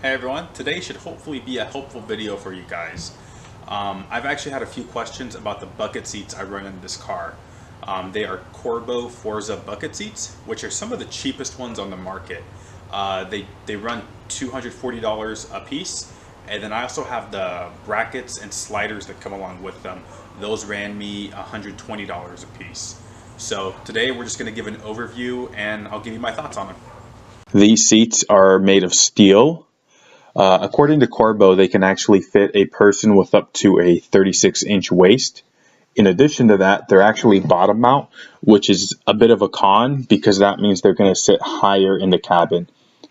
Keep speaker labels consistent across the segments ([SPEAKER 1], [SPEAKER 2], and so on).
[SPEAKER 1] Hey everyone, today should hopefully be a helpful video for you guys. I've actually had a few questions about the bucket seats I run in this car. They are Corbeau Forza bucket seats, which are some of the cheapest ones on the market. They run $240 a piece, and then I also have the brackets and sliders that come along with them. Those ran me $120 a piece. So today we're just going to give an overview and I'll give you my thoughts on them. These seats are made of steel. According to Corbeau, they can actually fit a person with up to a 36-inch waist. In addition to that, they're actually bottom mount, which is a bit of a con because that means they're going to sit higher in the cabin.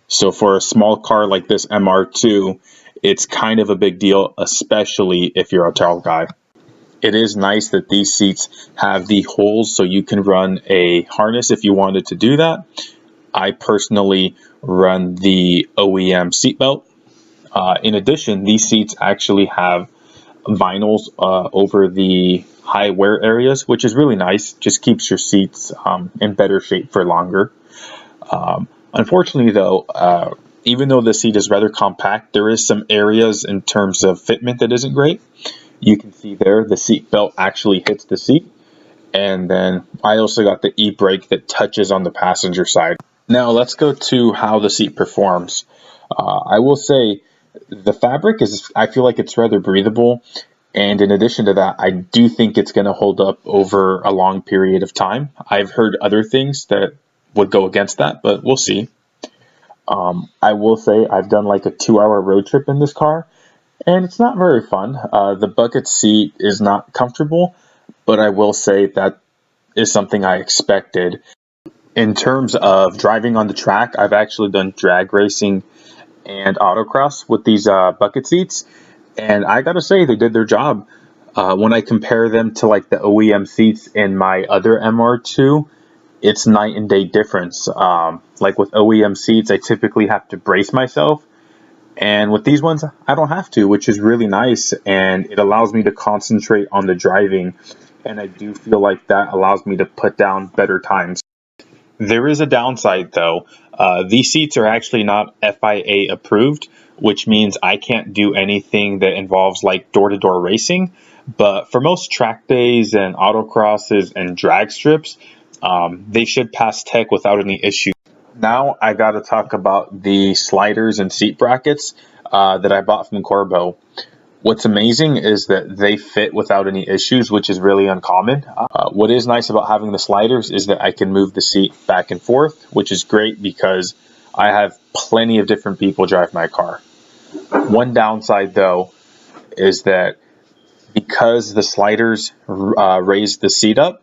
[SPEAKER 1] So for a small car like this MR2, it's kind of a big deal, especially if you're a tall guy. It is nice that these seats have the holes so you can run a harness if you wanted to do that. I personally run the OEM seatbelt. In addition, these seats actually have vinyls over the high wear areas, which is really nice. Just keeps your seats in better shape for longer. Unfortunately, though, even though the seat is rather compact, there is some areas in terms of fitment that isn't great. You can see there the seat belt actually hits the seat. And then I also got the e-brake that touches on the passenger side. Now let's go to how the seat performs. I will say the fabric is, I feel like it's rather breathable. And in addition to that, I do think it's going to hold up over a long period of time. I've heard other things that would go against that, but we'll see. I will say I've done like a 2-hour road trip in this car, and it's not very fun. The bucket seat is not comfortable, but I will say that is something I expected. In terms of driving on the track, I've actually done drag racing and autocross with these bucket seats, and I gotta say they did their job. When I compare them to like the OEM seats in my other MR2, it's night and day difference. Like with OEM seats, I typically have to brace myself, and with these ones, I don't have to, which is really nice, and it allows me to concentrate on the driving, and I do feel like that allows me to put down better times. There is a downside though. These seats are actually not FIA approved, which means I can't do anything that involves like door-to-door racing. But for most track days and autocrosses and drag strips, they should pass tech without any issue. Now I got to talk about the sliders and seat brackets that I bought from Corbeau. What's amazing is that they fit without any issues, which is really uncommon. What is nice about having the sliders is that I can move the seat back and forth, which is great because I have plenty of different people drive my car. One downside, though, is that because the sliders raise the seat up,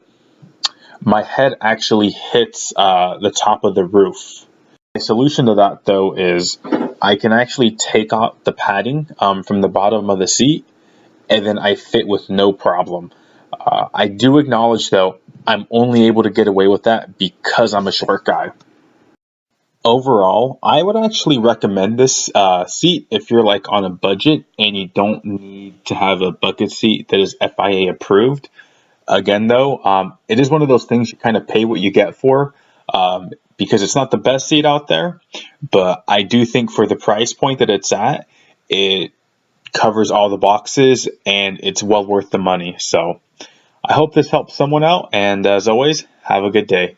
[SPEAKER 1] my head actually hits the top of the roof. The solution to that, though, is I can actually take off the padding from the bottom of the seat, and then I fit with no problem. I do acknowledge, though, I'm only able to get away with that because I'm a short guy. Overall, I would actually recommend this seat if you're like on a budget and you don't need to have a bucket seat that is FIA approved. Again, though, it is one of those things you kind of pay what you get for. Because it's not the best seat out there, but I do think for the price point that it's at, it covers all the boxes and it's well worth the money. So I hope this helps someone out, and as always, have a good day.